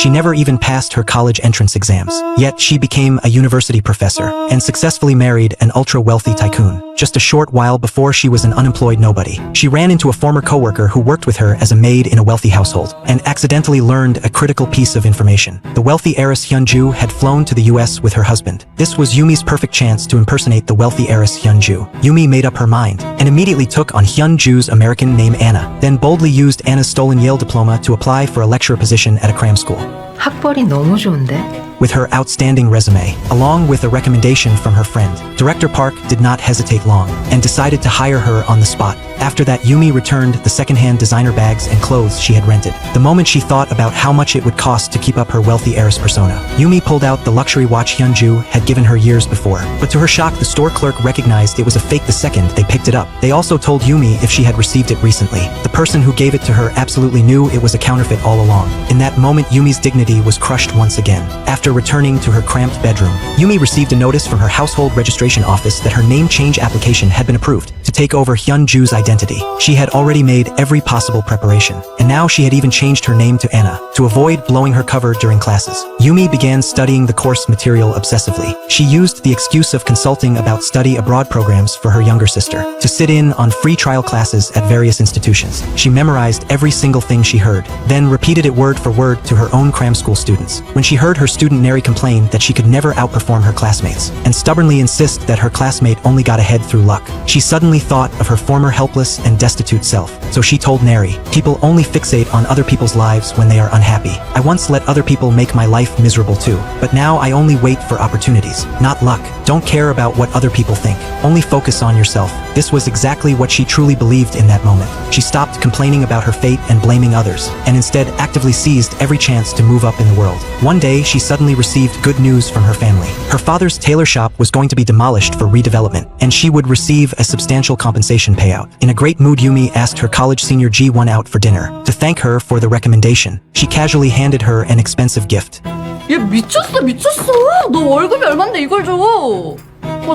She never even passed her college entrance exams. Yet she became a university professor and successfully married an ultra-wealthy tycoon. Just a short while before she was an unemployed nobody. She ran into a former coworker who worked with her as a maid in a wealthy household and accidentally learned a critical piece of information. The wealthy heiress Hyunju had flown to the US with her husband. This was Yumi's perfect chance to impersonate the wealthy heiress Hyunju. Yumi made up her mind and immediately took on Hyunju's American name Anna, then boldly used Anna's stolen Yale diploma to apply for a lecturer position at a cram school. 학벌이 너무 좋은데? With her outstanding resume, along with a recommendation from her friend, Director Park did not hesitate long and decided to hire her on the spot. After that, Yumi returned the second-hand designer bags and clothes she had rented. The moment she thought about how much it would cost to keep up her wealthy heiress persona, Yumi pulled out the luxury watch Hyunju had given her years before. But to her shock, the store clerk recognized it was a fake the second they picked it up. They also told Yumi if she had received it recently. The person who gave it to her absolutely knew it was a counterfeit all along. In that moment, Yumi's dignity was crushed once again. After returning to her cramped bedroom, Yumi received a notice from her household registration office that her name change application had been approved to take over Hyunju's identity. She had already made every possible preparation, and now she had even changed her name to Anna to avoid blowing her cover during classes. Yumi began studying the course material obsessively. She used the excuse of consulting about study abroad programs for her younger sister to sit in on free trial classes at various institutions. She memorized every single thing she heard, then repeated it word for word to her own cram school students. When she heard her student Neri complain that she could never outperform her classmates and stubbornly insist that her classmate only got ahead through luck, she suddenly thought of her former helpless and destitute self. So she told Neri, "People only fixate on other people's lives when they are unhappy. I once let other people make my life miserable too, but now I only wait for opportunities, not luck. Don't care about what other people think. Only focus on yourself." This was exactly what she truly believed in that moment. She stopped complaining about her fate and blaming others, and instead actively seized every chance to move up in the world. One day, she suddenly received good news from her family. Her father's tailor shop was going to be demolished for redevelopment, and she would receive a substantial compensation payout. In a great mood, Yumi asked her college senior G1 out for dinner. To thank her for the recommendation, she casually handed her an expensive gift. 얘 미쳤어 미쳤어. 너 월급이 얼만데 이걸 줘.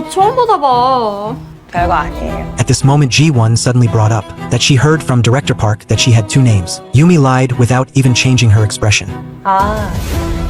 처음 받아봐. 별거 아니에요. At this moment, G1 suddenly brought up that she heard from Director Park that she had two names. Yumi lied without even changing her expression.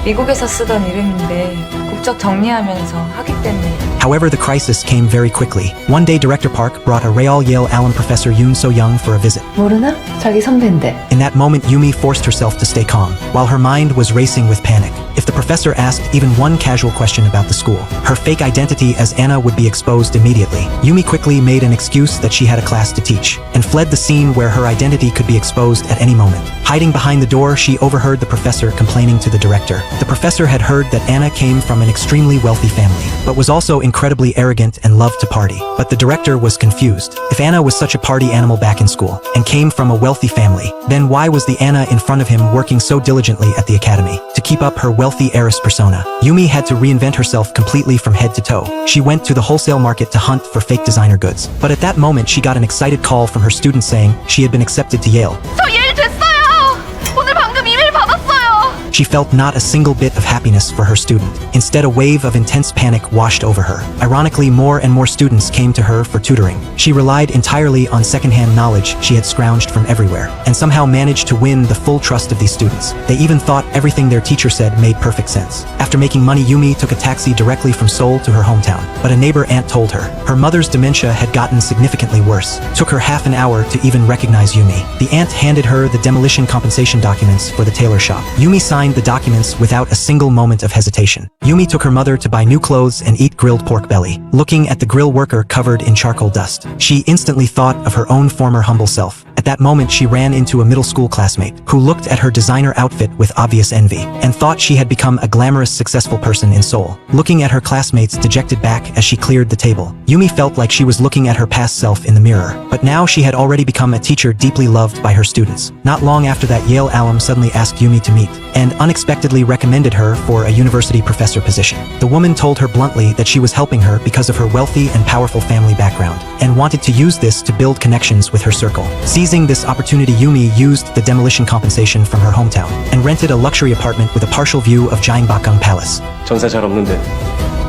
미국에서 쓰던 이름인데 국적 정리하면서 하기 때문에. However, the crisis came very quickly. One day, Director Park brought a Real Yale alum professor Yoon So-young for a visit. 모르나? 자기 선배인데. In that moment, Yumi forced herself to stay calm, while her mind was racing with panic. If the professor asked even one casual question about the school, her fake identity as Anna would be exposed immediately. Yumi quickly made an excuse that she had a class to teach, and fled the scene where her identity could be exposed at any moment. Hiding behind the door, she overheard the professor complaining to the director. The professor had heard that Anna came from an extremely wealthy family, but was also incredibly arrogant and loved to party. But the director was confused. If Anna was such a party animal back in school, and came from a wealthy family, then why was the Anna in front of him working so diligently at the academy to keep up her wealthy heiress persona? Yumi had to reinvent herself completely from head to toe. She went to the wholesale market to hunt for fake designer goods. But at that moment, she got an excited call from her student saying she had been accepted to Yale. 저 예일 됐어요. 오늘 방금 이메일 받았어요. She felt not a single bit of happiness for her student. Instead, a wave of intense panic washed over her. Ironically, more and more students came to her for tutoring. She relied entirely on secondhand knowledge she had scrounged from everywhere, and somehow managed to win the full trust of these students. They even thought everything their teacher said made perfect sense. After making money, Yumi took a taxi directly from Seoul to her hometown. But a neighbor aunt told her her mother's dementia had gotten significantly worse. Took her half an hour to even recognize Yumi. The aunt handed her the demolition compensation documents for the tailor shop. Yumi signed the documents without a single moment of hesitation. Yumi took her mother to buy new clothes and eat grilled pork belly. Looking at the grill worker covered in charcoal dust, she instantly thought of her own former humble self. At that moment, she ran into a middle school classmate who looked at her designer outfit with obvious envy and thought she had become a glamorous, successful person in Seoul. Looking at her classmate's dejected back as she cleared the table, Yumi felt like she was looking at her past self in the mirror. But now she had already become a teacher deeply loved by her students. Not long after that, Yale alum suddenly asked Yumi to meet and unexpectedly recommended her for a university professor position. The woman told her bluntly that she was helping her because of her wealthy and powerful family background and wanted to use this to build connections with her circle. Seizing this opportunity, Yumi used the demolition compensation from her hometown and rented a luxury apartment with a partial view of Gyeongbokgung Palace. 전세 잘 없는데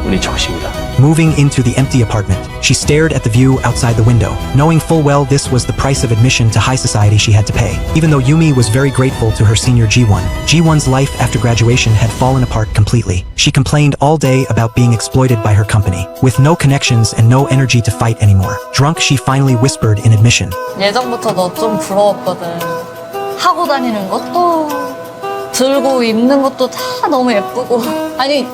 운이 좋으십니다. Moving into the empty apartment, she stared at the view outside the window, knowing full well this was the price of admission to high society she had to pay. Even though Yumi was very grateful to her senior G1, G1's life after graduation had fallen apart completely. She complained all day about being exploited by her company. With no connections and no energy to fight anymore, drunk, she finally whispered in admission. 예전부터 너 좀 부러웠거든. 하고 다니는 것도 들고 입는 것도 다 너무 예쁘고. 아니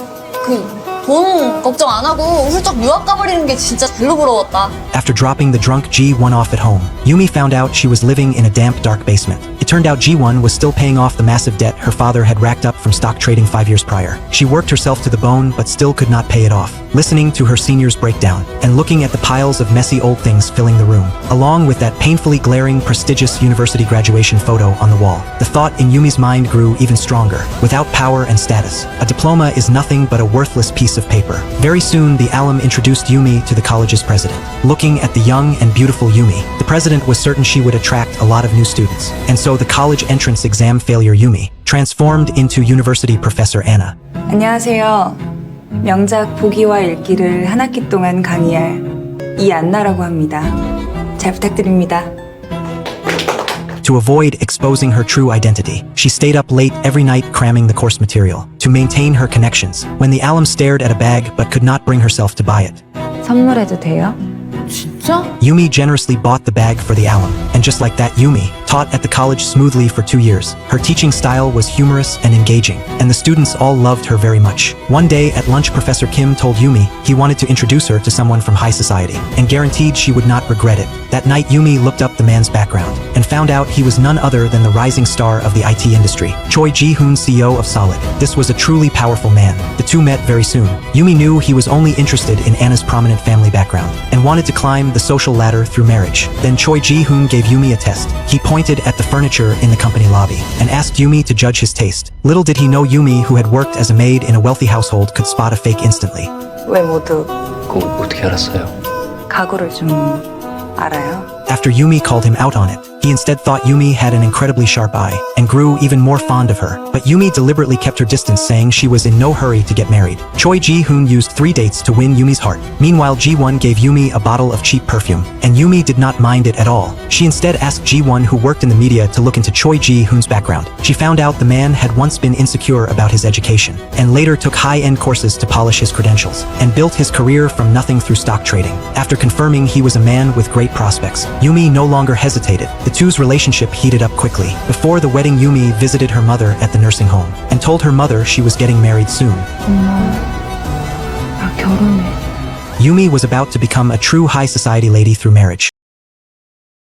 돈 걱정 안 하고 훌쩍 유학 가버리는 게 진짜 별로 부러웠다. After dropping the drunk G1 off at home, Yumi found out she was living in a damp, dark basement. It turned out G1 was still paying off the massive debt her father had racked up from stock trading 5 years prior. She worked herself to the bone but still could not pay it off. Listening to her seniors break down and looking at the piles of messy old things filling the room, along with that painfully glaring prestigious university graduation photo on the wall, the thought in Yumi's mind grew even stronger. Without power and status, a diploma is nothing but a worthless piece of paper. Very soon, the alum introduced Yumi to the college's president. Looking at the young and beautiful Yumi, the president was certain she would attract a lot of new students. And so the college entrance exam failure Yumi transformed into university professor Anna. 안녕하세요. 명작 보기와 읽기를 한 학기 동안 강의할 이안나라고 합니다. 잘 부탁드립니다. To avoid exposing her true identity, she stayed up late every night cramming the course material to maintain her connections. When the alum stared at a bag but could not bring herself to buy it, 선물해도 돼요? 진짜? Yumi generously bought the bag for the alum, and just like that, Yumi taught at the college smoothly for 2 years. Her teaching style was humorous and engaging, and the students all loved her very much. One day at lunch, Professor Kim told Yumi he wanted to introduce her to someone from high society, and guaranteed she would not regret it. That night, Yumi looked up the man's background, and found out he was none other than the rising star of the IT industry, Choi Ji-hoon, CEO of Solid. This was a truly powerful man. The two met very soon. Yumi knew he was only interested in Anna's prominent family background, and wanted to climb the social ladder through marriage. Then Choi Ji-hoon gave Yumi a test. He pointed at the furniture in the company lobby, and asked Yumi to judge his taste. Little did he know Yumi, who had worked as a maid in a wealthy household, could spot a fake instantly. 왜 모두 그거 어떻게 알았어요? 각오를 좀 알아요? After Yumi called him out on it, he instead thought Yumi had an incredibly sharp eye, and grew even more fond of her. But Yumi deliberately kept her distance, saying she was in no hurry to get married. Choi Ji-hoon used 3 dates to win Yumi's heart. Meanwhile, G1 gave Yumi a bottle of cheap perfume, and Yumi did not mind it at all. She instead asked G1, who worked in the media, to look into Choi Ji-hoon's background. She found out the man had once been insecure about his education, and later took high-end courses to polish his credentials, and built his career from nothing through stock trading. After confirming he was a man with great prospects, Yumi no longer hesitated. The two's relationship heated up quickly. Before the wedding, Yumi visited her mother at the nursing home, and told her mother she was getting married soon. 나 결혼해. Yumi was about to become a true high society lady through marriage.